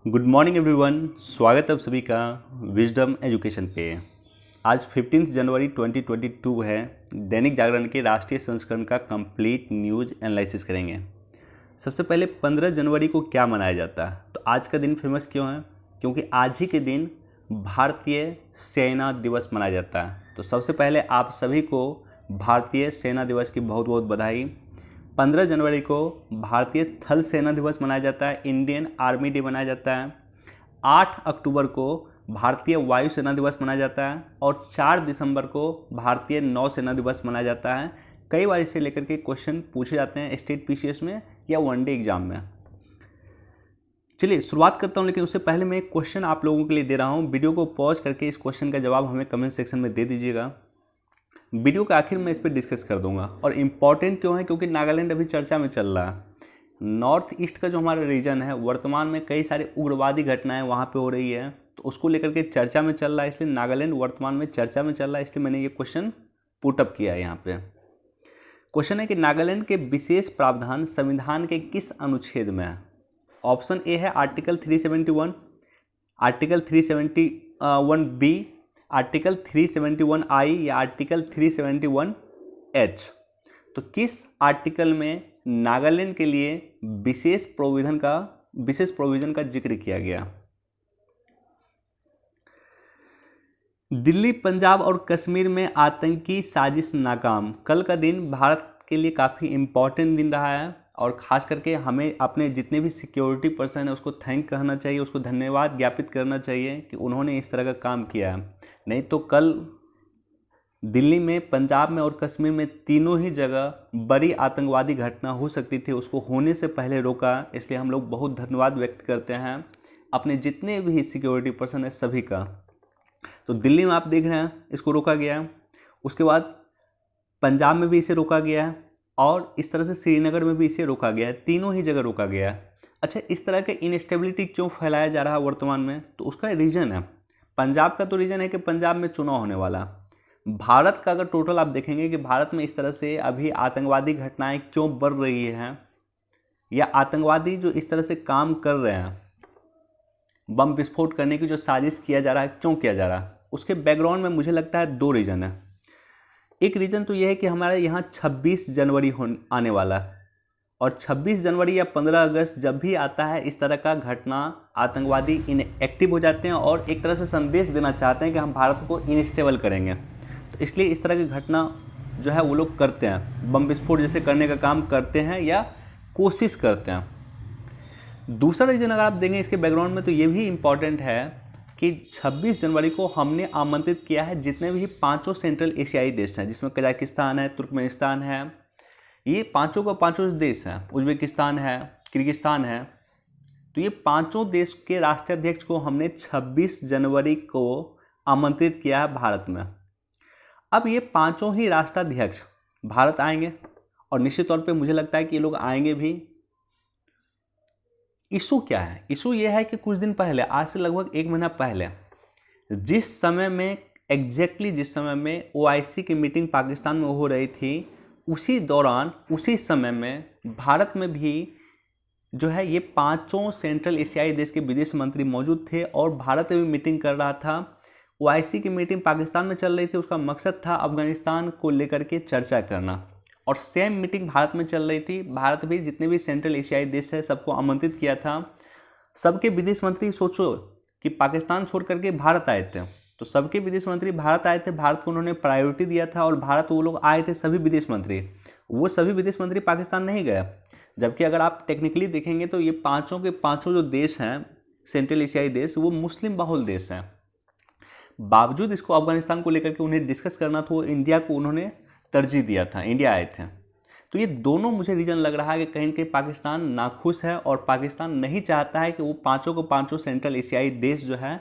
Good morning everyone. स्वागत है आप सभी का विजडम एजुकेशन पे। आज 15 जनवरी 2022 है। दैनिक जागरण के राष्ट्रीय संस्करण का कंप्लीट न्यूज़ एनालिसिस करेंगे। सबसे पहले 15 जनवरी को क्या मनाया जाता है, तो आज का दिन फेमस क्यों है? क्योंकि आज ही के दिन भारतीय सेना दिवस मनाया जाता है। तो सबसे पहले आप सभी को भारतीय सेना दिवस की बहुत बहुत बधाई। 15 जनवरी को भारतीय थल सेना दिवस मनाया जाता है, इंडियन आर्मी डे मनाया जाता है। 8 अक्टूबर को भारतीय वायुसेना दिवस मनाया जाता है और 4 दिसंबर को भारतीय नौसेना दिवस मनाया जाता है। कई बार इसे लेकर के क्वेश्चन पूछे जाते हैं स्टेट पीसीएस में या वनडे एग्जाम में। चलिए शुरुआत करता हूं, लेकिन उससे पहले मैं एक क्वेश्चन आप लोगों के लिए दे रहा हूं। वीडियो को पॉज करके इस क्वेश्चन का जवाब हमें कमेंट सेक्शन में दे दीजिएगा। वीडियो के आखिर में इस पर डिस्कस कर दूंगा। और इम्पॉर्टेंट क्यों है? क्योंकि नागालैंड अभी चर्चा में चल रहा है। नॉर्थ ईस्ट का जो हमारा रीजन है, वर्तमान में कई सारे उग्रवादी घटनाएं वहाँ पे हो रही है, तो उसको लेकर के चर्चा में चल रहा है, इसलिए नागालैंड वर्तमान में चर्चा में चल रहा है, इसलिए मैंने ये क्वेश्चन पुटअप किया है यहाँ पे। क्वेश्चन है कि नागालैंड के विशेष प्रावधान संविधान के किस अनुच्छेद में है? ऑप्शन ए है आर्टिकल 371, आर्टिकल 371 बी, आर्टिकल 371 आई या आर्टिकल 371 एच। तो किस आर्टिकल में नागालैंड के लिए विशेष प्रोविजन का जिक्र किया गया? दिल्ली, पंजाब और कश्मीर में आतंकी साजिश नाकाम। कल का दिन भारत के लिए काफ़ी इम्पॉर्टेंट दिन रहा है और ख़ास करके हमें अपने जितने भी सिक्योरिटी पर्सन है उसको थैंक करना चाहिए, उसको धन्यवाद ज्ञापित करना चाहिए कि उन्होंने इस तरह का काम किया है। नहीं तो कल दिल्ली में, पंजाब में और कश्मीर में तीनों ही जगह बड़ी आतंकवादी घटना हो सकती थी, उसको होने से पहले रोका। इसलिए हम लोग बहुत धन्यवाद व्यक्त करते हैं अपने जितने भी सिक्योरिटी पर्सन है सभी का। तो दिल्ली में आप देख रहे हैं इसको रोका गया है, उसके बाद पंजाब में भी इसे रोका गया है और इस तरह से श्रीनगर में भी इसे रोका गया है। तीनों ही जगह रोका गया है। अच्छा, इस तरह के इनस्टेबिलिटी क्यों फैलाया जा रहा है वर्तमान में? तो उसका रीज़न है, पंजाब का तो रीज़न है कि पंजाब में चुनाव होने वाला। भारत का अगर टोटल आप देखेंगे कि भारत में इस तरह से अभी आतंकवादी घटनाएं क्यों बढ़ रही हैं या आतंकवादी जो इस तरह से काम कर रहे हैं, बम विस्फोट करने की जो साजिश किया जा रहा है, क्यों किया जा रहा है? उसके बैकग्राउंड में मुझे लगता है 2 रीज़न है। एक रीज़न तो यह है कि हमारे यहाँ 26 जनवरी आने वाला है और 26 जनवरी या 15 अगस्त जब भी आता है इस तरह का घटना, आतंकवादी इनएक्टिव हो जाते हैं और एक तरह से संदेश देना चाहते हैं कि हम भारत को इनस्टेबल करेंगे। तो इसलिए इस तरह की घटना जो है वो लोग करते हैं, बम विस्फोट जैसे करने का काम करते हैं या कोशिश करते हैं। दूसरा रीज़न अगर आप देंगे इसके बैकग्राउंड में तो ये भी इम्पॉर्टेंट है कि 26 जनवरी को हमने आमंत्रित किया है जितने भी 5 सेंट्रल एशियाई देश हैं, जिसमें कजाकिस्तान है, तुर्कमेनिस्तान है, ये पांचों का पांचों देश हैं, उज्बेकिस्तान है, किर्गिस्तान है। तो ये 5 देश के राष्ट्राध्यक्ष को हमने 26 जनवरी को आमंत्रित किया है भारत में। अब ये 5 ही राष्ट्राध्यक्ष भारत आएंगे और निश्चित तौर पे मुझे लगता है कि ये लोग आएंगे भी। इशू क्या है? इशू ये है कि कुछ दिन पहले, आज से लगभग 1 महीना पहले, जिस समय में OIC की मीटिंग पाकिस्तान में हो रही थी, उसी दौरान उसी समय में भारत में भी जो है ये 5 सेंट्रल एशियाई देश के विदेश मंत्री मौजूद थे और भारत में भी मीटिंग कर रहा था। OIC की मीटिंग पाकिस्तान में चल रही थी, उसका मकसद था अफगानिस्तान को लेकर के चर्चा करना और सेम मीटिंग भारत में चल रही थी। भारत भी जितने भी सेंट्रल एशियाई देश है सबको आमंत्रित किया था। सबके विदेश मंत्री, सोचो कि पाकिस्तान छोड़ करके भारत आए थे, तो सबके विदेश मंत्री भारत आए थे, भारत को उन्होंने प्रायोरिटी दिया था और भारत वो लोग आए थे सभी विदेश मंत्री। वो सभी विदेश मंत्री पाकिस्तान नहीं गए, जबकि अगर आप टेक्निकली देखेंगे तो ये 5 के 5 जो देश हैं सेंट्रल एशियाई देश, वो मुस्लिम बहुल देश हैं। बावजूद इसको अफगानिस्तान को लेकर के उन्हें डिस्कस करना था, इंडिया को उन्होंने तरजीह दिया था, इंडिया आए थे। तो ये दोनों मुझे रीज़न लग रहा है कि कहीं ना कहीं पाकिस्तान नाखुश है और पाकिस्तान नहीं चाहता है कि वो 5 के 5 सेंट्रल एशियाई देश जो है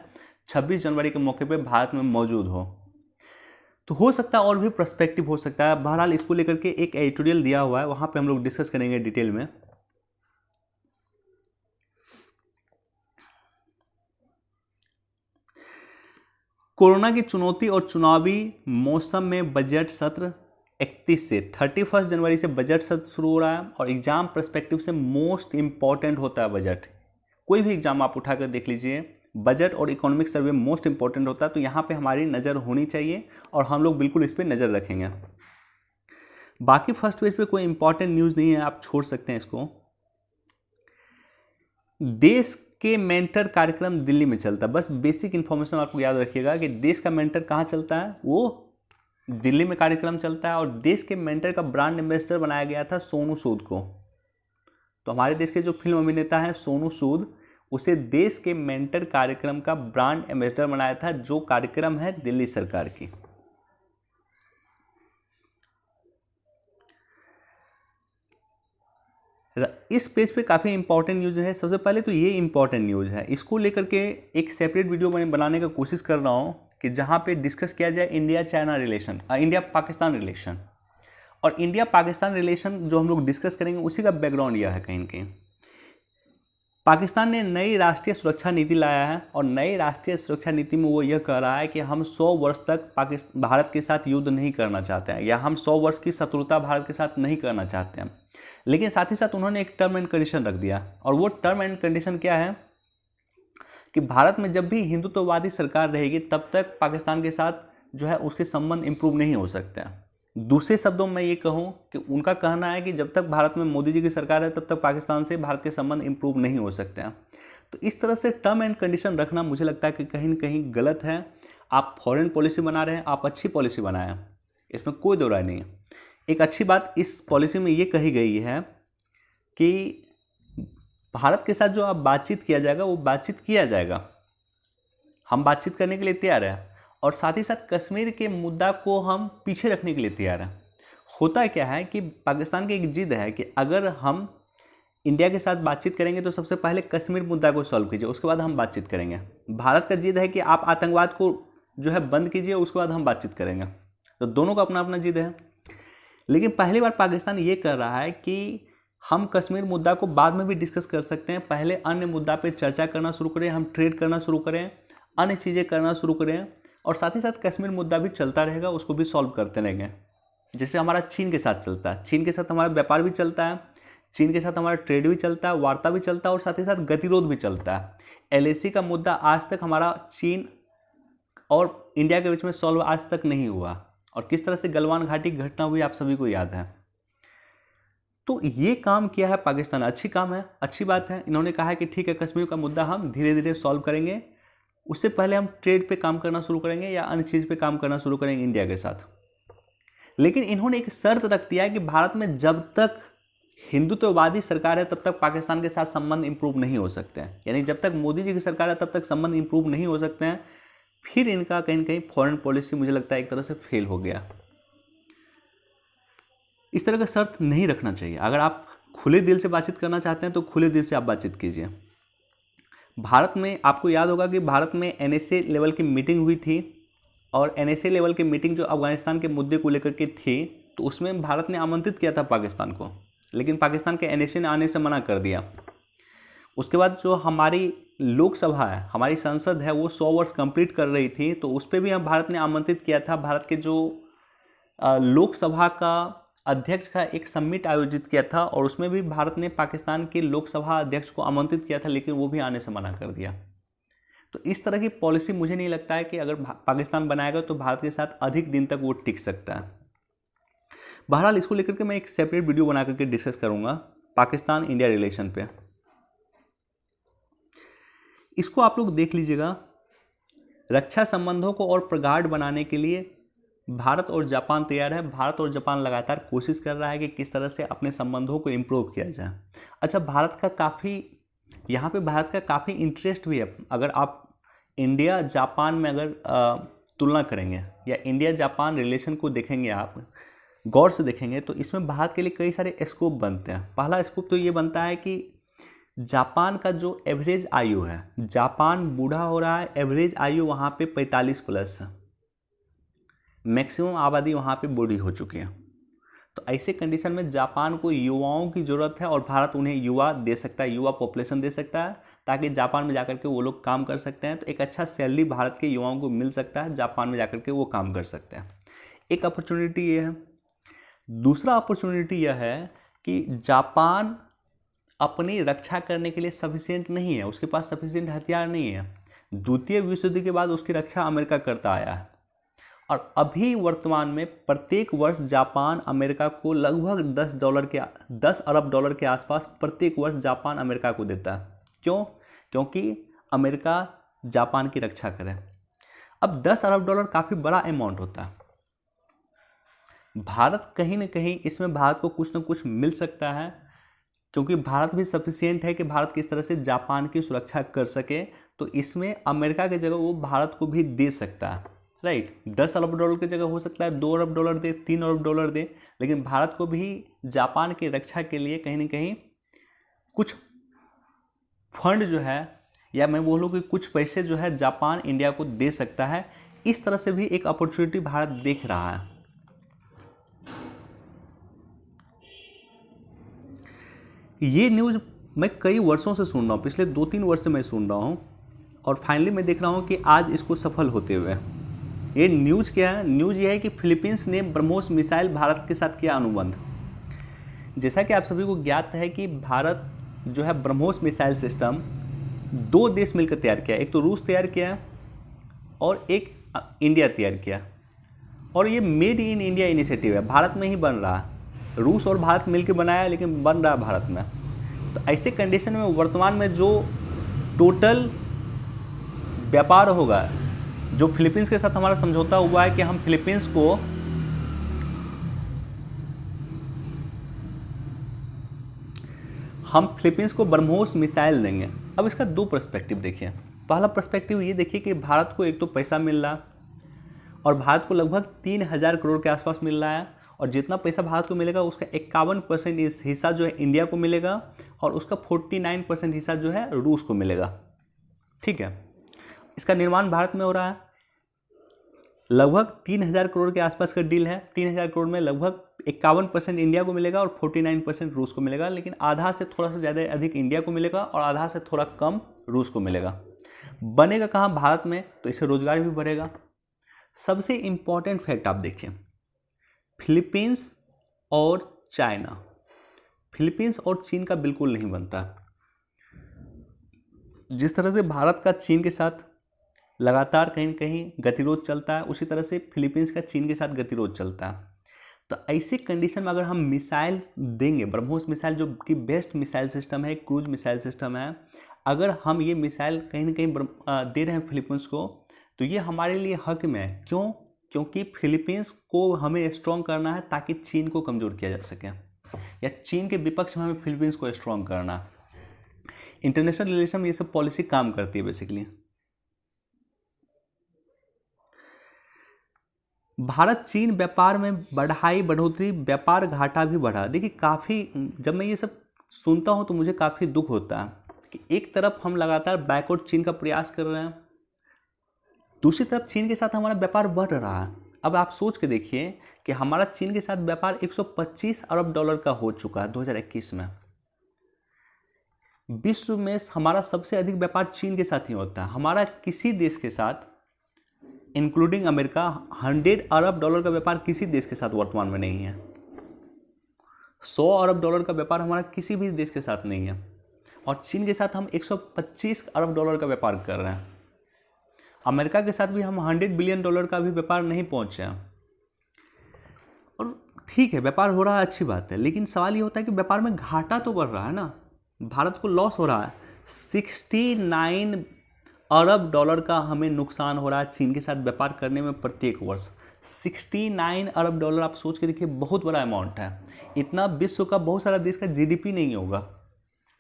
26 जनवरी के मौके पे भारत में मौजूद हो। तो हो सकता है और भी पर्सपेक्टिव हो सकता है। बहरहाल इसको लेकर के एक एडिटोरियल दिया हुआ है, वहाँ पे हम लोग डिस्कस करेंगे डिटेल में। कोरोना की चुनौती और चुनावी मौसम में बजट सत्र 31 से 31 जनवरी से बजट सत्र शुरू हो रहा है और एग्जाम पर्सपेक्टिव से मोस्ट इंपॉर्टेंट होता है बजट। कोई भी एग्जाम आप उठाकर देख लीजिए, बजट और इकोनॉमिक सर्वे मोस्ट इंपॉर्टेंट होता है, तो यहाँ पे हमारी नज़र होनी चाहिए और हम लोग बिल्कुल इस पर नज़र रखेंगे। बाकी फर्स्ट पेज पे कोई इंपॉर्टेंट न्यूज़ नहीं है, आप छोड़ सकते हैं इसको। देश के मेंटर कार्यक्रम दिल्ली में चलता है, बस बेसिक इन्फॉर्मेशन आपको याद रखिएगा कि देश का मेंटर कहाँ चलता है, वो दिल्ली में कार्यक्रम चलता है। और देश के मेंटर का ब्रांड एम्बेसडर बनाया गया था सोनू सूद को। तो हमारे देश के जो फिल्म अभिनेता हैं सोनू सूद, उसे देश के मेंटर कार्यक्रम का ब्रांड एम्बेसडर बनाया था, जो कार्यक्रम है दिल्ली सरकार की। इस पेज पे काफ़ी इंपॉर्टेंट न्यूज़ है। सबसे पहले तो ये इंपॉर्टेंट न्यूज़ है, इसको लेकर के एक सेपरेट वीडियो मैं बनाने का कोशिश कर रहा हूँ कि जहाँ पे डिस्कस किया जाए India China relation, India Pakistan relation. और इंडिया पाकिस्तान रिलेशन जो हम लोग डिस्कस करेंगे उसी का बैकग्राउंड यह है, कहीं न कहीं पाकिस्तान ने नई राष्ट्रीय सुरक्षा नीति लाया है और नई राष्ट्रीय सुरक्षा नीति में वो यह कह रहा है कि हम 100 वर्ष तक भारत के साथ युद्ध नहीं करना चाहते हैं, या हम 100 वर्ष की शत्रुता भारत के साथ नहीं करना चाहते हैं। लेकिन साथ ही साथ उन्होंने एक टर्म एंड कंडीशन रख दिया, और वो टर्म एंड कंडीशन क्या है कि भारत में जब भी हिंदुत्ववादी सरकार रहेगी तब तक पाकिस्तान के साथ जो है उसके संबंध इंप्रूव नहीं हो सकते हैं। दूसरे शब्दों में ये कहूँ कि उनका कहना है कि जब तक भारत में मोदी जी की सरकार है तब तक पाकिस्तान से भारत के संबंध इंप्रूव नहीं हो सकते हैं। तो इस तरह से टर्म एंड कंडीशन रखना मुझे लगता है कि कहीं न कहीं गलत है। आप फॉरेन पॉलिसी बना रहे हैं, आप अच्छी पॉलिसी बनाएं, इसमें कोई दो राय नहीं है। एक अच्छी बात इस पॉलिसी में ये कही गई है कि भारत के साथ जो आप बातचीत किया जाएगा वो बातचीत किया जाएगा, हम बातचीत करने के लिए तैयार हैं, और साथ ही साथ कश्मीर के मुद्दा को हम पीछे रखने के लिए तैयार हैं। होता क्या है कि पाकिस्तान की एक जिद है कि अगर हम इंडिया के साथ बातचीत करेंगे तो सबसे पहले कश्मीर मुद्दा को सॉल्व कीजिए, उसके बाद हम बातचीत करेंगे। भारत का जिद है कि आप आतंकवाद को जो है बंद कीजिए, उसके बाद हम बातचीत करेंगे। तो दोनों का अपना अपना जिद है। लेकिन पहली बार पाकिस्तान ये कर रहा है कि हम कश्मीर मुद्दा को बाद में भी डिस्कस कर सकते हैं, पहले अन्य मुद्दा पे चर्चा करना शुरू करें, हम ट्रेड करना शुरू करें, अन्य चीज़ें करना शुरू करें, और साथ ही साथ कश्मीर मुद्दा भी चलता रहेगा, उसको भी सॉल्व करते रहेंगे। जैसे हमारा चीन के साथ चलता है, चीन के साथ हमारा व्यापार भी चलता है, चीन के साथ हमारा ट्रेड भी चलता है, वार्ता भी चलता है, और साथ ही साथ गतिरोध भी चलता है। LAC का मुद्दा आज तक हमारा चीन और इंडिया के बीच में सॉल्व आज तक नहीं हुआ, और किस तरह से गलवान घाटी की घटना हुई आप सभी को याद है। तो ये काम किया है पाकिस्तान, अच्छी काम है, अच्छी बात है। इन्होंने कहा है कि ठीक है, कश्मीर का मुद्दा हम धीरे धीरे सॉल्व करेंगे, उससे पहले हम ट्रेड पे काम करना शुरू करेंगे या अन्य चीज़ पे काम करना शुरू करेंगे इंडिया के साथ। लेकिन इन्होंने एक शर्त रख दिया है कि भारत में जब तक हिंदुत्ववादी सरकार है तब तक पाकिस्तान के साथ संबंध इंप्रूव नहीं हो सकते हैं, यानी जब तक मोदी जी की सरकार है तब तक संबंध इंप्रूव नहीं हो सकते हैं। फिर इनका कहीं ना कहीं फॉरेन पॉलिसी मुझे लगता है एक तरह से फेल हो गया। इस तरह का शर्त नहीं रखना चाहिए। अगर आप खुले दिल से बातचीत करना चाहते हैं तो खुले दिल से आप बातचीत कीजिए। भारत में आपको याद होगा कि भारत में NSA लेवल की मीटिंग हुई थी, और NSA लेवल की मीटिंग जो अफगानिस्तान के मुद्दे को लेकर के थी, तो उसमें भारत ने आमंत्रित किया था पाकिस्तान को, लेकिन पाकिस्तान के NSA ने आने से मना कर दिया। उसके बाद जो हमारी लोकसभा है, हमारी संसद है, वो 100 वर्ष कंप्लीट कर रही थी, तो उस पर भी हम भारत ने आमंत्रित किया था। भारत के जो लोकसभा का अध्यक्ष का एक समिट आयोजित किया था, और उसमें भी भारत ने पाकिस्तान के लोकसभा अध्यक्ष को आमंत्रित किया था, लेकिन वो भी आने से मना कर दिया। तो इस तरह की पॉलिसी मुझे नहीं लगता है कि अगर पाकिस्तान बनाएगा तो भारत के साथ अधिक दिन तक वो टिक सकता है। बहरहाल इसको लेकर के मैं एक सेपरेट वीडियो बना करके डिस्कस करूंगा पाकिस्तान इंडिया रिलेशन पे। इसको आप लोग देख लीजिएगा। रक्षा संबंधों को और प्रगाढ़ बनाने के लिए भारत और जापान तैयार है। भारत और जापान लगातार कोशिश कर रहा है कि किस तरह से अपने संबंधों को इम्प्रूव किया जाए। अच्छा, भारत का काफ़ी इंटरेस्ट भी है। अगर आप इंडिया जापान में अगर तुलना करेंगे या इंडिया जापान रिलेशन को देखेंगे, आप गौर से देखेंगे, तो इसमें भारत के लिए कई सारे स्कोप बनते हैं। पहला स्कोप तो ये बनता है कि जापान का जो एवरेज आयु है, जापान बूढ़ा हो रहा है, एवरेज आयु वहाँ पे 45+ है, मैक्सिमम आबादी वहाँ पे बूढ़ी हो चुकी है। तो ऐसे कंडीशन में जापान को युवाओं की ज़रूरत है, और भारत उन्हें युवा दे सकता है, युवा पॉपुलेशन दे सकता है, ताकि जापान में जाकर के वो लोग काम कर सकते हैं। तो एक अच्छा सैलरी भारत के युवाओं को मिल सकता है, जापान में जाकर के वो काम कर सकते हैं। एक अपॉर्चुनिटी ये है। दूसरा अपॉर्चुनिटी यह है कि जापान अपनी रक्षा करने के लिए सफिशिएंट नहीं है, उसके पास सफिशिएंट हथियार नहीं है। द्वितीय विश्व युद्ध के बाद उसकी रक्षा अमेरिका करता आया है, और अभी वर्तमान में प्रत्येक वर्ष जापान अमेरिका को लगभग $10 अरब डॉलर के आसपास प्रत्येक वर्ष जापान अमेरिका को देता है। क्यों? क्योंकि अमेरिका जापान की रक्षा करे। अब $10 अरब काफ़ी बड़ा अमाउंट होता है। भारत कहीं ना कहीं इसमें भारत को कुछ ना कुछ मिल सकता है, क्योंकि भारत भी सफिशिएंट है कि भारत किस तरह से जापान की सुरक्षा कर सके। तो इसमें अमेरिका की जगह वो भारत को भी दे सकता है, राइट। $10 अरब की जगह हो सकता है $2 अरब दे, $3 अरब दे, लेकिन भारत को भी जापान की रक्षा के लिए कहीं ना कहीं कुछ फंड जो है, या मैं बोलूँ कि कुछ पैसे जो है जापान इंडिया को दे सकता है। इस तरह से भी एक अपॉर्चुनिटी भारत देख रहा है। ये न्यूज़ मैं कई वर्षों से सुन रहा हूँ, पिछले 2-3 वर्ष से मैं सुन रहा हूँ, और फाइनली मैं देख रहा हूँ कि आज इसको सफल होते हुए। ये न्यूज़ क्या है? न्यूज़ ये है कि फिलीपींस ने ब्रह्मोस मिसाइल भारत के साथ किया अनुबंध। जैसा कि आप सभी को ज्ञात है कि भारत जो है ब्रह्मोस मिसाइल सिस्टम 2 देश मिलकर तैयार किया, एक तो रूस तैयार किया और एक इंडिया तैयार किया, और ये मेड इन इंडिया इनिशिएटिव है, भारत में ही बन रहा है। रूस और भारत मिलकर बनाया, लेकिन बन रहा है भारत में। तो ऐसे कंडीशन में वर्तमान में जो टोटल व्यापार होगा, जो फिलीपींस के साथ हमारा समझौता हुआ है कि हम फिलीपींस को ब्रह्मोस मिसाइल देंगे। अब इसका 2 पर्सपेक्टिव देखिए। पहला पर्सपेक्टिव ये देखिए कि भारत को एक तो पैसा मिल रहा, और भारत को लगभग 3000 करोड़ के आसपास मिल रहा है, और जितना पैसा भारत को मिलेगा उसका 51% हिस्सा जो है इंडिया को मिलेगा, और उसका 49% हिस्सा जो है रूस को मिलेगा। ठीक है, इसका निर्माण भारत में हो रहा है। लगभग 3000 करोड़ के आसपास का डील है। 3000 करोड़ में लगभग 51% इंडिया को मिलेगा और 49% रूस को मिलेगा, लेकिन आधा से थोड़ा सा ज़्यादा अधिक इंडिया को मिलेगा और आधा से थोड़ा कम रूस को मिलेगा। बनेगा कहाँ? भारत में। तो इससे रोजगार भी बढ़ेगा। सबसे इम्पॉर्टेंट फैक्ट आप देखिए, फिलीपींस और चाइना, फिलीपींस और चीन का बिल्कुल नहीं बनता। जिस तरह से भारत का चीन के साथ लगातार कहीं न कहीं गतिरोध चलता है, उसी तरह से फिलीपींस का चीन के साथ गतिरोध चलता है। तो ऐसी कंडीशन में अगर हम मिसाइल देंगे, ब्रह्मोस मिसाइल जो कि बेस्ट मिसाइल सिस्टम है, क्रूज मिसाइल सिस्टम है, अगर हम ये मिसाइल कहीं ना कहीं दे रहे हैं फिलीपींस को, तो ये हमारे लिए हक में है। क्यों? क्योंकि फिलीपींस को हमें स्ट्रॉन्ग करना है ताकि चीन को कमज़ोर किया जा सके, या चीन के विपक्ष में हमें फिलीपींस को स्ट्रॉन्ग करना है। इंटरनेशनल रिलेशन में ये सब पॉलिसी काम करती है बेसिकली। भारत चीन व्यापार में बढ़ोतरी, व्यापार घाटा भी बढ़ा। देखिए काफ़ी, जब मैं ये सब सुनता हूँ तो मुझे काफ़ी दुख होता है कि एक तरफ हम लगातार बैकवर्ड चीन का प्रयास कर रहे हैं, दूसरी तरफ चीन के साथ हमारा व्यापार बढ़ रहा है। अब आप सोच के देखिए कि हमारा चीन के साथ व्यापार $125 अरब का हो चुका है 2021 में। विश्व में हमारा सबसे अधिक व्यापार चीन के साथ ही होता है। हमारा किसी देश के साथ, इंक्लूडिंग अमेरिका, $100 अरब का व्यापार किसी देश के साथ वर्तमान में नहीं है। $100 अरब का व्यापार हमारा किसी भी देश के साथ नहीं है, और चीन के साथ हम $125 अरब का व्यापार कर रहे हैं। अमेरिका के साथ भी हम $100 बिलियन का भी व्यापार नहीं पहुंचे हैं। और ठीक है, व्यापार हो रहा है, अच्छी बात है, लेकिन सवाल ये होता है कि व्यापार में घाटा तो बढ़ रहा है ना, भारत को लॉस हो रहा है। 69 अरब का हमें नुकसान हो रहा है चीन के साथ व्यापार करने में प्रत्येक वर्ष। 69 अरब आप सोच के देखिए, बहुत बड़ा अमाउंट है। इतना विश्व का बहुत सारा देश का जीडीपी नहीं होगा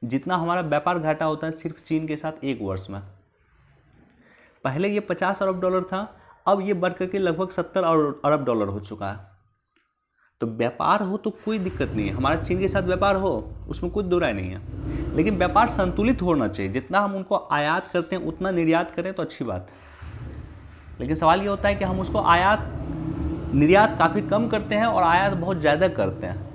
जितना हमारा व्यापार घाटा होता है सिर्फ चीन के साथ एक वर्ष में। पहले ये $50 अरब था, अब ये बढ़ करके लगभग $70 अरब हो चुका है। तो व्यापार हो तो कोई दिक्कत नहीं है, हमारा चीन के साथ व्यापार हो, उसमें कुछ दो राय नहीं है, लेकिन व्यापार संतुलित होना चाहिए। जितना हम उनको आयात करते हैं उतना निर्यात करें तो अच्छी बात है, लेकिन सवाल ये होता है कि हम उसको निर्यात काफ़ी कम करते हैं और आयात बहुत ज़्यादा करते हैं।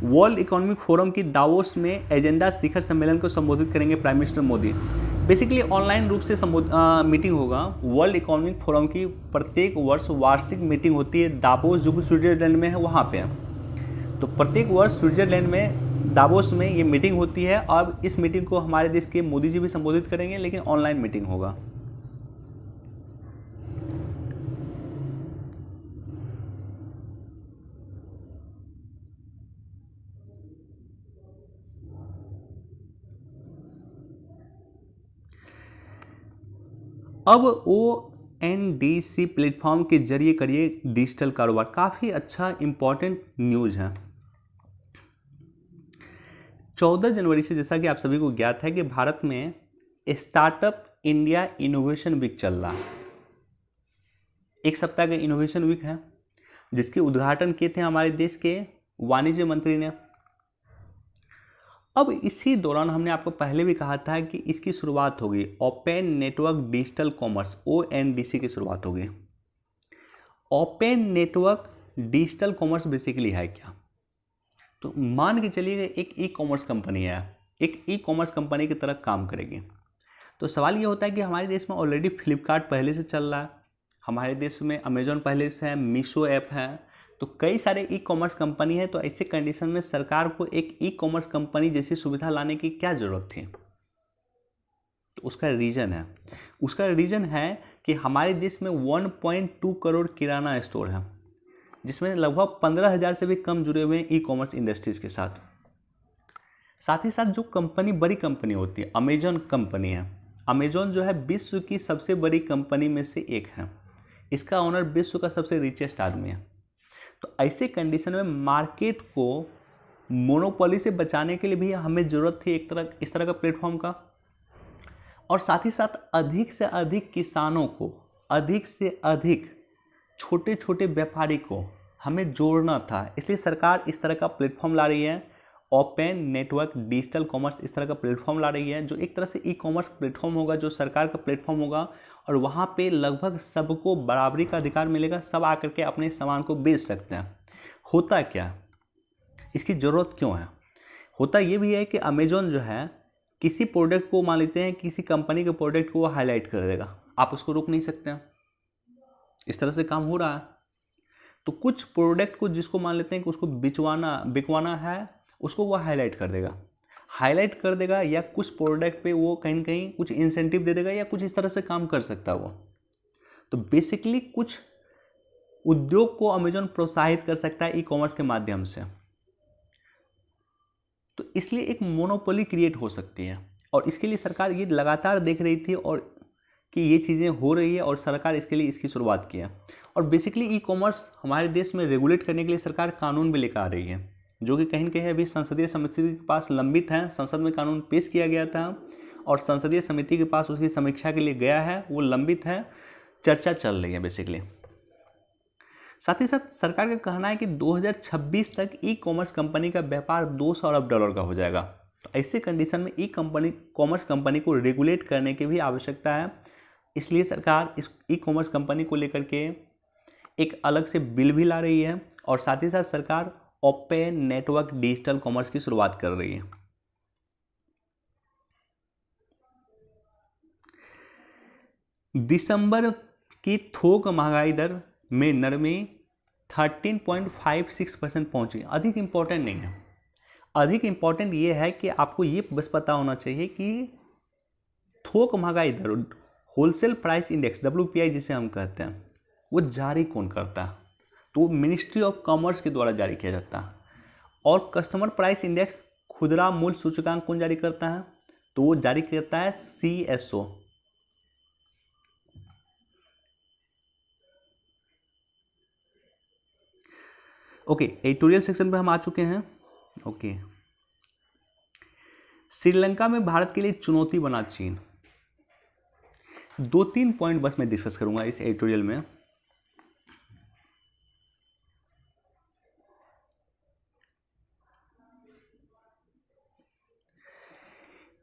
वर्ल्ड इकोनॉमिक फोरम की दावोस में एजेंडा शिखर सम्मेलन को संबोधित करेंगे prime minister Modi. Basically online रूप से मीटिंग होगा। वर्ल्ड इकोनॉमिक फोरम की प्रत्येक वर्ष वार्षिक मीटिंग होती है दावोस, जो कि स्विट्जरलैंड में है, वहाँ पे। तो प्रत्येक वर्ष स्विट्जरलैंड में दावोस में ये मीटिंग होती है और इस मीटिंग को हमारे देश के मोदी जी भी संबोधित करेंगे, लेकिन ऑनलाइन मीटिंग होगा। अब ONDC प्लेटफॉर्म के जरिए करिए डिजिटल कारोबार। काफ़ी अच्छा इंपॉर्टेंट न्यूज़ है। 14 जनवरी से, जैसा कि आप सभी को ज्ञात है, कि भारत में स्टार्टअप इंडिया इनोवेशन वीक चल रहा है। एक सप्ताह का इनोवेशन वीक है, जिसके उद्घाटन किए थे हमारे देश के वाणिज्य मंत्री ने। अब इसी दौरान हमने आपको पहले भी कहा था कि इसकी शुरुआत होगी, open network digital commerce ONDC की शुरुआत होगी। Open network digital commerce basically है क्या? तो मान के चलिए एक ई कॉमर्स कंपनी है, एक ई कॉमर्स कंपनी की तरह काम करेगी। तो सवाल ये होता है कि हमारे देश में ऑलरेडी फ्लिपकार्ट पहले से चल रहा है, हमारे देश में अमेजोन पहले से है, मीशो ऐप है, तो कई सारे ई कॉमर्स कंपनी है। तो ऐसे कंडीशन में सरकार को एक ई कॉमर्स कंपनी जैसी सुविधा लाने की क्या ज़रूरत थी? तो उसका रीज़न है कि हमारे देश में 1.2 करोड़ किराना स्टोर है, जिसमें लगभग 15,000 से भी कम जुड़े हुए हैं ई कॉमर्स इंडस्ट्रीज़ के साथ। साथ ही साथ जो कंपनी बड़ी कंपनी होती है, अमेजॉन कंपनी है, अमेजॉन जो है विश्व की सबसे बड़ी कंपनी में से एक है। इसका ओनर विश्व का सबसे रिचेस्ट आदमी है। तो ऐसे कंडीशन में मार्केट को मोनोपोली से बचाने के लिए भी हमें ज़रूरत थी इस तरह का प्लेटफॉर्म का। और साथ ही साथ अधिक से अधिक किसानों को, अधिक से अधिक छोटे छोटे व्यापारी को हमें जोड़ना था, इसलिए सरकार इस तरह का प्लेटफॉर्म ला रही है। ओपन नेटवर्क डिजिटल कॉमर्स इस तरह का प्लेटफॉर्म ला रही है, जो एक तरह से ई कॉमर्स प्लेटफॉर्म होगा, जो सरकार का प्लेटफॉर्म होगा, और वहाँ पे लगभग सबको बराबरी का अधिकार मिलेगा। सब आकर के अपने सामान को बेच सकते हैं। होता क्या, इसकी ज़रूरत क्यों है? होता ये भी है कि अमेजॉन जो है किसी प्रोडक्ट को, मान लेते हैं किसी कंपनी के प्रोडक्ट को वो हाईलाइट कर देगा, आप उसको रोक नहीं सकते हैं। इस तरह से काम हो रहा है। तो कुछ प्रोडक्ट को जिसको मान लेते हैं कि उसको बिकवाना है, उसको वो हाईलाइट कर देगा, या कुछ प्रोडक्ट पे वो कहीं ना कहीं कुछ इंसेंटिव दे देगा, या कुछ इस तरह से काम कर सकता है वो। तो बेसिकली कुछ उद्योग को अमेजॉन प्रोत्साहित कर सकता है ई कॉमर्स के माध्यम से। तो इसलिए एक मोनोपोली क्रिएट हो सकती है, और इसके लिए सरकार ये लगातार देख रही थी और कि ये चीज़ें हो रही है, और सरकार इसके लिए इसकी शुरुआत की है। और बेसिकली ई कॉमर्स हमारे देश में रेगुलेट करने के लिए सरकार कानून भी लेकर आ रही है, जो कि कहीं न कहीं अभी संसदीय समिति के पास लंबित है। संसद में कानून पेश किया गया था और संसदीय समिति के पास उसकी समीक्षा के लिए गया है, वो लंबित है, चर्चा चल रही है बेसिकली। साथ ही साथ सरकार का कहना है कि 2026 तक ई कॉमर्स कंपनी का व्यापार $200 अरब का हो जाएगा। तो ऐसे कंडीशन में ई कॉमर्स कंपनी को रेगुलेट करने की भी आवश्यकता है। इसलिए सरकार इस ई कॉमर्स कंपनी को लेकर के एक अलग से बिल भी ला रही है, और साथ ही साथ सरकार ओपन नेटवर्क डिजिटल कॉमर्स की शुरुआत कर रही है। दिसंबर की थोक महंगाई दर में नरमी 13.56% पहुंची। अधिक इंपॉर्टेंट नहीं है, अधिक इंपॉर्टेंट ये है कि आपको ये बस पता होना चाहिए कि थोक महंगाई दर, होलसेल प्राइस इंडेक्स WPI जिसे हम कहते हैं, वो जारी कौन करता है? तो मिनिस्ट्री ऑफ कॉमर्स के द्वारा जारी किया जाता है। और कस्टमर प्राइस इंडेक्स, खुदरा मूल्य सूचकांक कौन जारी करता है? तो वो जारी करता है CSO। ओके, एडिटोरियल सेक्शन पे हम आ चुके हैं। ओके, श्रीलंका में भारत के लिए चुनौती बना चीन। 2-3 पॉइंट बस मैं डिस्कस करूंगा इस एडिटोरियल में।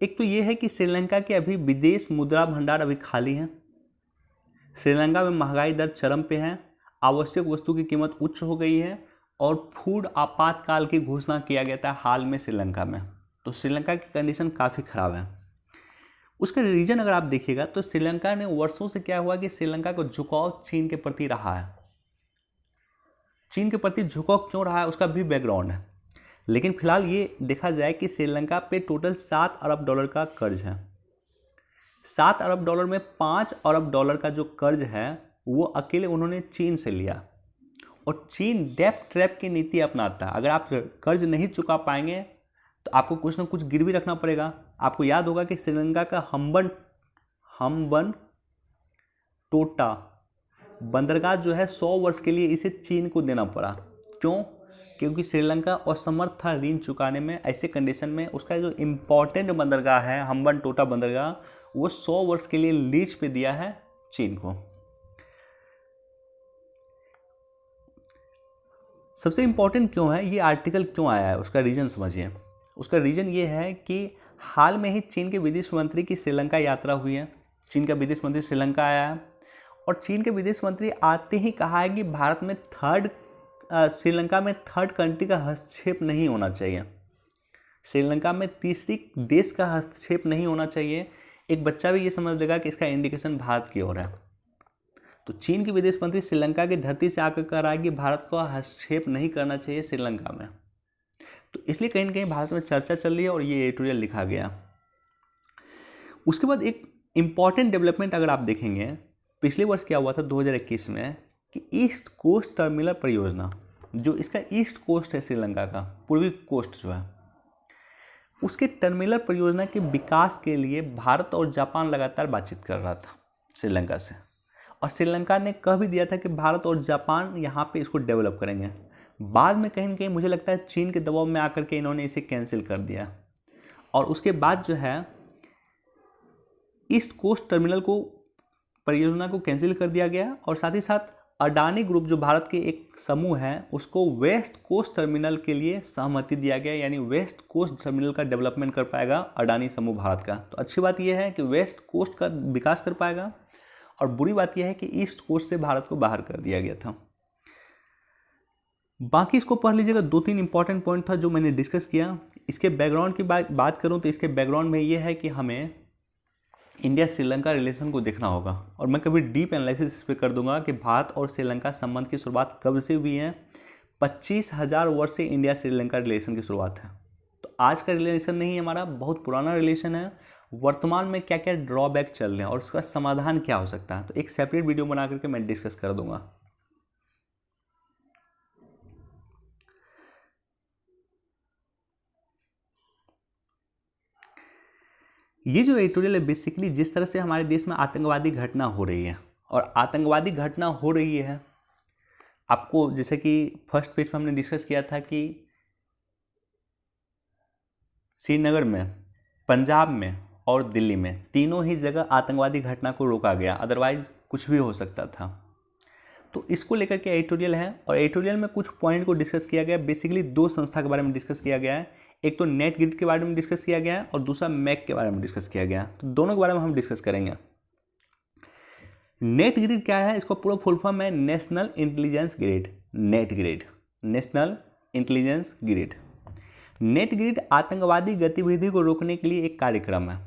एक तो ये है कि श्रीलंका के अभी विदेश मुद्रा भंडार अभी खाली है। श्रीलंका में महंगाई दर चरम पे है, आवश्यक वस्तु की कीमत उच्च हो गई है, और फूड आपातकाल की घोषणा किया गया था हाल में श्रीलंका में। तो श्रीलंका की कंडीशन काफ़ी ख़राब है। उसका रीजन अगर आप देखिएगा तो श्रीलंका ने वर्षों से क्या हुआ कि श्रीलंका को झुकाव चीन के प्रति रहा है। चीन के प्रति झुकाव क्यों रहा है उसका भी बैकग्राउंड है। लेकिन फिलहाल ये देखा जाए कि श्रीलंका पे टोटल $7 अरब का कर्ज है। $7 अरब में $5 अरब का जो कर्ज है वो अकेले उन्होंने चीन से लिया। और चीन डेप्ट ट्रैप की नीति अपनाता है। अगर आप कर्ज नहीं चुका पाएंगे तो आपको कुछ ना कुछ गिरवी रखना पड़ेगा। आपको याद होगा कि श्रीलंका का हम्बन टोटा बंदरगाह जो है 100 वर्ष के लिए इसे चीन को देना पड़ा। क्यों? क्योंकि श्रीलंका असमर्थ था ऋण चुकाने में। ऐसे कंडीशन में उसका जो इम्पोर्टेंट बंदरगाह है हम्बन टोटा बंदरगाह वो 100 वर्ष के लिए लीज पे दिया है चीन को। सबसे इम्पोर्टेंट क्यों है ये आर्टिकल क्यों आया है उसका रीज़न समझिए। उसका रीज़न ये है कि हाल में ही चीन के विदेश मंत्री की श्रीलंका यात्रा हुई है। चीन का विदेश मंत्री श्रीलंका आया है और चीन के विदेश मंत्री आते ही कहा है कि भारत में श्रीलंका में थर्ड कंट्री का हस्तक्षेप नहीं होना चाहिए। श्रीलंका में तीसरी देश का हस्तक्षेप नहीं होना चाहिए। एक बच्चा भी ये समझ लेगा कि इसका इंडिकेशन भारत की ओर है। तो चीन के विदेश मंत्री श्रीलंका की धरती से आकर कह रहा है कि भारत को हस्तक्षेप नहीं करना चाहिए श्रीलंका में। तो इसलिए कहीं ना कहीं भारत में चर्चा चल रही है और ये एडिटोरियल लिखा गया। उसके बाद एक इम्पॉर्टेंट डेवलपमेंट अगर आप देखेंगे पिछले वर्ष क्या हुआ था 2021 में कि ईस्ट कोस्ट टर्मिनल परियोजना जो इसका ईस्ट कोस्ट है श्रीलंका का पूर्वी कोस्ट जो है उसके टर्मिनल परियोजना के विकास के लिए भारत और जापान लगातार बातचीत कर रहा था श्रीलंका से। और श्रीलंका ने कह भी दिया था कि भारत और जापान यहाँ पे इसको डेवलप करेंगे। बाद में कहीं ना कहीं मुझे लगता है चीन के दबाव में आकर के इन्होंने इसे कैंसिल कर दिया। और उसके बाद जो है ईस्ट कोस्ट टर्मिनल को परियोजना को कैंसिल कर दिया गया और साथ ही साथ अडानी ग्रुप जो भारत के एक समूह है उसको वेस्ट कोस्ट टर्मिनल के लिए सहमति दिया गया। यानी वेस्ट कोस्ट टर्मिनल का डेवलपमेंट कर पाएगा अडानी समूह भारत का। तो अच्छी बात यह है कि वेस्ट कोस्ट का विकास कर पाएगा और बुरी बात यह है कि ईस्ट कोस्ट से भारत को बाहर कर दिया गया था। बाकी इसको पढ़ लीजिएगा। 2-3 इंपॉर्टेंट पॉइंट था जो मैंने डिस्कस किया। इसके बैकग्राउंड की बात करूं तो इसके बैकग्राउंड में ये है कि हमें इंडिया श्रीलंका रिलेशन को देखना होगा और मैं कभी डीप एनालिसिस इस पर कर दूंगा कि भारत और श्रीलंका संबंध की शुरुआत कब से हुई है। 25,000 वर्ष से इंडिया श्रीलंका रिलेशन की शुरुआत है। तो आज का रिलेशन नहीं है हमारा, बहुत पुराना रिलेशन है। वर्तमान में क्या क्या ड्रॉबैक चल रहे हैं और उसका समाधान क्या हो सकता है तो एक सेपरेट वीडियो बना करके मैं डिस्कस कर दूंगा। ये जो एडिटोरियल है बेसिकली जिस तरह से हमारे देश में आतंकवादी घटना हो रही है और आतंकवादी घटना हो रही है आपको जैसे कि फर्स्ट पेज पे हमने डिस्कस किया था कि श्रीनगर में, पंजाब में और दिल्ली में तीनों ही जगह आतंकवादी घटना को रोका गया, अदरवाइज कुछ भी हो सकता था। तो इसको लेकर के एडिटोरियल है और एडिटोरियल में कुछ पॉइंट को डिस्कस किया गया। बेसिकली 2 संस्था के बारे में डिस्कस किया गया है। एक तो नेट ग्रिड के बारे में डिस्कस किया गया है और दूसरा मैक के बारे में डिस्कस किया गया है। तो दोनों के बारे में हम डिस्कस करेंगे। नेट ग्रिड क्या है? इसको पूरा फुल फॉर्म है national intelligence grid. Net grid, national intelligence grid. Net grid आतंकवादी गतिविधि को रोकने के लिए एक कार्यक्रम है।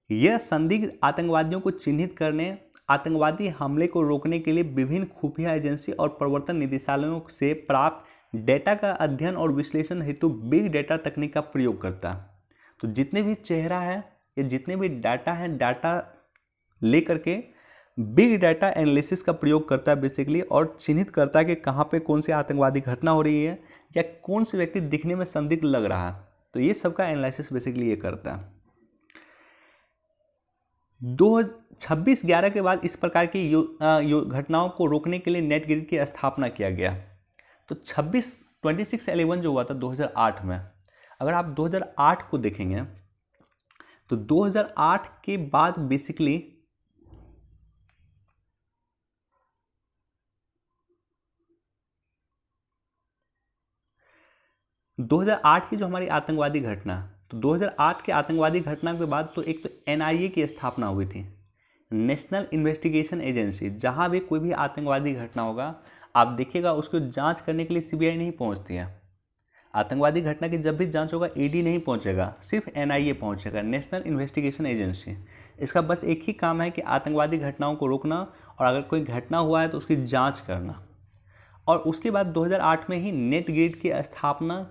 यह संदिग्ध आतंकवादियों को चिन्हित करने, आतंकवादी हमले को रोकने के लिए विभिन्न खुफिया एजेंसी और प्रवर्तन निदेशालयों से प्राप्त डेटा का अध्ययन और विश्लेषण हेतु बिग डेटा तकनीक का प्रयोग करता है। तो जितने भी चेहरा है या जितने भी डाटा है, डाटा लेकर के बिग डाटा एनालिसिस का प्रयोग करता है बेसिकली और चिन्हित करता है कि कहाँ पे कौन सी आतंकवादी घटना हो रही है या कौन से व्यक्ति दिखने में संदिग्ध लग रहा है। तो ये सबका एनालिसिस बेसिकली ये करता है। 26/11 के बाद इस प्रकार की घटनाओं को रोकने के लिए नेट ग्रिड की स्थापना किया गया। तो 26/11 जो हुआ था 2008 में, अगर आप 2008 को देखेंगे तो 2008 के बाद बेसिकली की जो हमारी आतंकवादी घटना, तो 2008 के आतंकवादी घटना के बाद तो एक तो NIA की स्थापना हुई थी, नेशनल इन्वेस्टिगेशन एजेंसी। जहां भी कोई भी आतंकवादी घटना होगा आप देखिएगा उसको जांच करने के लिए CBI नहीं पहुंचती है। आतंकवादी घटना की जब भी जांच होगा ईडी नहीं पहुंचेगा, सिर्फ एनआईए पहुंचेगा, नेशनल इन्वेस्टिगेशन एजेंसी। इसका बस एक ही काम है कि आतंकवादी घटनाओं को रोकना और अगर कोई घटना हुआ है तो उसकी जांच करना। और उसके बाद 2008 में ही नेट ग्रिड की स्थापना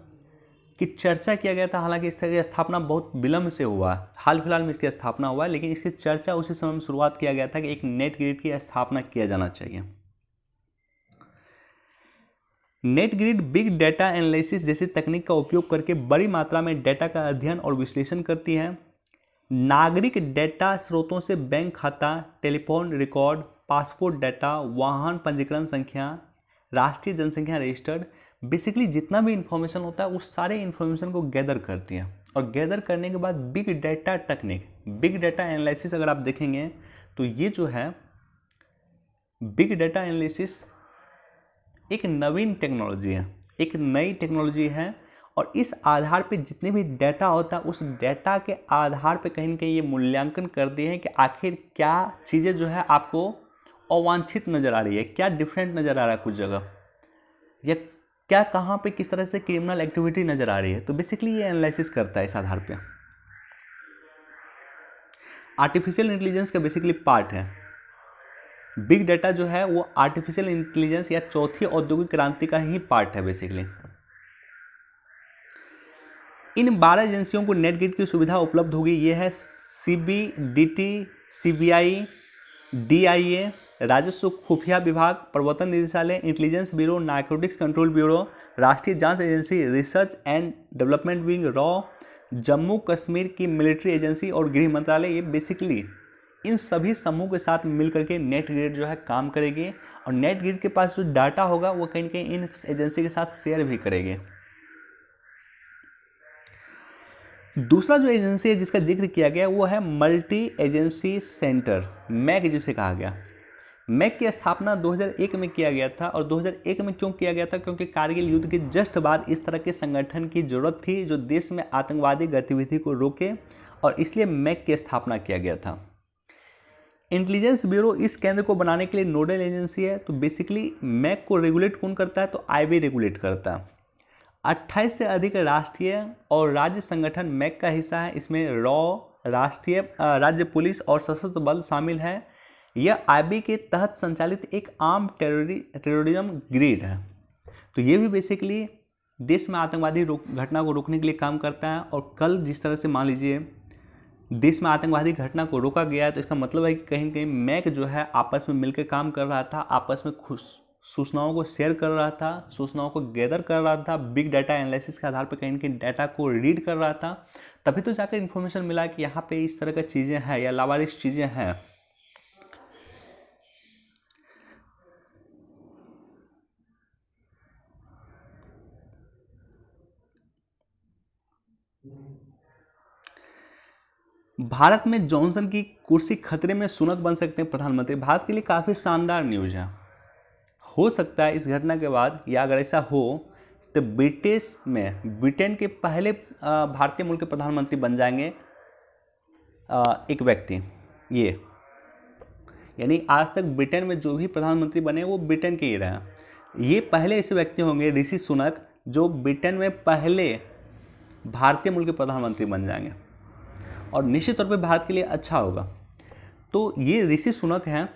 की चर्चा किया गया था। हालांकि इसकी स्थापना बहुत विलंब से हुआ, हाल फिलहाल में इसकी स्थापना हुआ, लेकिन इसकी चर्चा उसी समय में शुरुआत किया गया था कि एक नेट ग्रिड की स्थापना किया जाना चाहिए। Net grid big data analysis जैसी तकनीक का उपयोग करके बड़ी मात्रा में डेटा का अध्ययन और विश्लेषण करती है। नागरिक डेटा स्रोतों से बैंक खाता, टेलीफोन रिकॉर्ड, पासपोर्ट डाटा, वाहन पंजीकरण संख्या, राष्ट्रीय जनसंख्या रजिस्टर्ड, बेसिकली जितना भी इंफॉर्मेशन होता है उस सारे इंफॉर्मेशन को गैदर करती है। और गैदर करने के बाद big data technique, big data analysis अगर आप देखेंगे तो ये जो है बिग डेटा एनालिसिस एक नवीन टेक्नोलॉजी है, एक नई टेक्नोलॉजी है। और इस आधार पे जितने भी डाटा होता है उस डाटा के आधार पे कहीं ना कहीं ये मूल्यांकन करते हैं कि आखिर क्या चीज़ें जो है आपको अवांछित नज़र आ रही है, क्या डिफरेंट नज़र आ रहा है कुछ जगह, या क्या कहाँ पे किस तरह से क्रिमिनल एक्टिविटी नज़र आ रही है। तो बेसिकली ये एनालिसिस करता है इस आधार पे। आर्टिफिशियल इंटेलिजेंस का बेसिकली पार्ट है। बिग डाटा जो है वो आर्टिफिशियल इंटेलिजेंस या चौथी औद्योगिक क्रांति का ही पार्ट है बेसिकली। इन 12 एजेंसियों को नेट ग्रिड की सुविधा उपलब्ध होगी। ये है सीबीडीटी, सीबीआई, डीआईए, राजस्व खुफिया विभाग, प्रवर्तन निदेशालय, intelligence bureau, narcotics control bureau, राष्ट्रीय जांच agency, research and development wing raw, Jammu Kashmir की मिलिट्री एजेंसी और गृह मंत्रालय। ये बेसिकली इन सभी समूह के साथ मिलकर के नेट ग्रिड जो है काम करेगी। और नेट ग्रिड के पास जो डाटा होगा वो कहीं ना कहीं इन एजेंसी के साथ शेयर भी करेगी। दूसरा जो एजेंसी है जिसका जिक्र किया गया वो है मल्टी एजेंसी सेंटर, मैक जिसे कहा गया। मैक की स्थापना 2001 में किया गया था। और 2001 में क्यों किया गया था? क्योंकि कारगिल युद्ध के जस्ट बाद इस तरह के संगठन की जरूरत थी जो देश में आतंकवादी गतिविधि को रोके, और इसलिए मैक की स्थापना किया गया था। इंटेलिजेंस ब्यूरो इस केंद्र को बनाने के लिए नोडल एजेंसी है। तो बेसिकली मैक को रेगुलेट कौन करता है? तो आईबी रेगुलेट करता है। 28 से अधिक राष्ट्रीय और राज्य संगठन मैक का हिस्सा है। इसमें रॉ, राष्ट्रीय राज्य पुलिस और सशस्त्र बल शामिल है। यह आईबी के तहत संचालित एक आम टेररिज्म ग्रिड है। तो ये भी बेसिकली देश में आतंकवादी घटना को रोकने के लिए काम करता है। और कल जिस तरह से मान लीजिए देश में आतंकवादी घटना को रोका गया है, तो इसका मतलब है कि कहीं ना कहीं मैक जो है आपस में मिलकर काम कर रहा था, आपस में सूचनाओं को शेयर कर रहा था, सूचनाओं को गैदर कर रहा था, बिग डाटा एनालिसिस के आधार पर कहीं ना कहीं डाटा को रीड कर रहा था। तभी तो जाकर इन्फॉर्मेशन मिला कि यहाँ पे इस तरह का चीज़ें हैं या लावारिस चीज़ें हैं। भारत में जॉनसन की कुर्सी खतरे में, सुनक बन सकते हैं प्रधानमंत्री। भारत के लिए काफ़ी शानदार न्यूज़ है। हो सकता है इस घटना के बाद, या अगर ऐसा हो तो ब्रिटेन के पहले भारतीय मूल के प्रधानमंत्री बन जाएंगे एक व्यक्ति। ये यानी आज तक ब्रिटेन में जो भी प्रधानमंत्री बने वो ब्रिटेन के ही रहे। ये पहले ऐसे व्यक्ति होंगे, ऋषि सुनक, जो ब्रिटेन में पहले भारतीय मूल के प्रधानमंत्री बन जाएंगे। और निश्चित तौर पे भारत के लिए अच्छा होगा। तो ये ऋषि सुनक हैं,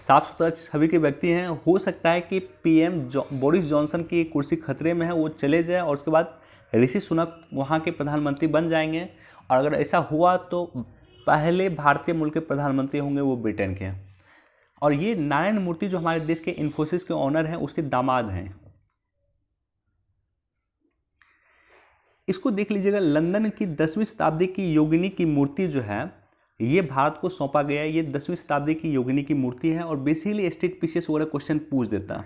साफ सुथरा छवि के व्यक्ति हैं। हो सकता है कि पीएम बोरिस जॉनसन की कुर्सी खतरे में है, वो चले जाए और उसके बाद ऋषि सुनक वहाँ के प्रधानमंत्री बन जाएंगे। और अगर ऐसा हुआ तो पहले भारतीय मूल के प्रधानमंत्री होंगे वो ब्रिटेन के। और ये नारायण मूर्ति जो हमारे देश के इन्फोसिस के ऑनर हैं उसके दामाद हैं। इसको देख लीजिएगा, लंदन की 10वीं शताब्दी की योगिनी की मूर्ति जो है ये भारत को सौंपा गया है। ये 10वीं शताब्दी की योगिनी की मूर्ति है और बेसिकली स्टेट पीसेस वगैरह क्वेश्चन पूछ देता।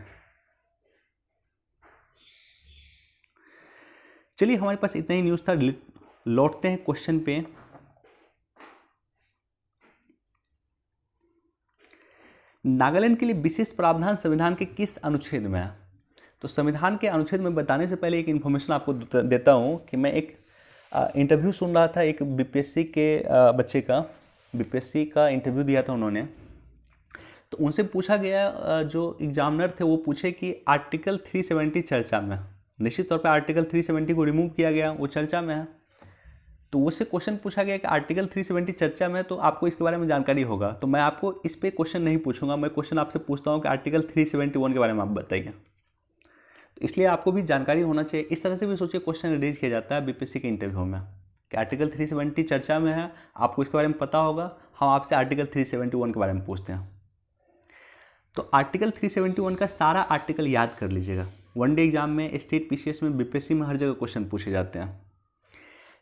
चलिए हमारे पास इतना ही न्यूज़ था, लौटते हैं क्वेश्चन पे। नागालैंड के लिए विशेष प्रावधान संविधान के किस अनुच्छेद में है? तो संविधान के अनुच्छेद में बताने से पहले एक इन्फॉर्मेशन आपको देता हूं कि मैं एक इंटरव्यू सुन रहा था एक बीपीएससी के बच्चे का, बीपीएससी का इंटरव्यू दिया था उन्होंने। तो उनसे पूछा गया, जो एग्जामिनर थे वो पूछे कि आर्टिकल 370 चर्चा में, निश्चित तौर पे आर्टिकल 370 को रिमूव किया गया, वो चर्चा में है। तो उससे क्वेश्चन पूछा गया कि आर्टिकल 370 चर्चा में, तो आपको इसके बारे में जानकारी होगा। तो मैं आपको इस पे क्वेश्चन नहीं पूछूंगा, मैं क्वेश्चन आपसे पूछता हूँ कि आर्टिकल 371 के बारे में आप बताइए। तो इसलिए आपको भी जानकारी होना चाहिए। इस तरह से भी सोचिए क्वेश्चन रेज किया जाता है बीपीएससी के इंटरव्यू में कि आर्टिकल 370 चर्चा में है, आपको इसके बारे में पता होगा, हम आपसे आर्टिकल 371 के बारे में पूछते हैं। तो आर्टिकल 371 का सारा आर्टिकल याद कर लीजिएगा। वनडे एग्जाम में, स्टेट पीसीएस में, बीपीएससी में हर जगह क्वेश्चन पूछे जाते हैं।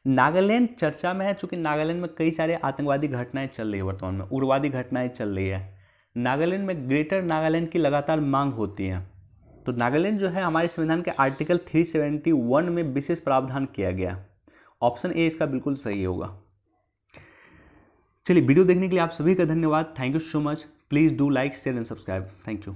नागालैंड चर्चा में है, चूँकि नागालैंड में कई सारे आतंकवादी घटनाएं चल रही है, वर्तमान में उग्रवादी घटनाएं चल रही है। नागालैंड में ग्रेटर नागालैंड की लगातार मांग होती है। तो नागालैंड जो है हमारे संविधान के आर्टिकल 371 में विशेष प्रावधान किया गया। ऑप्शन ए इसका बिल्कुल सही होगा। चलिए, वीडियो देखने के लिए आप सभी का धन्यवाद। Thank you so much. Please do like, share and subscribe. Thank you.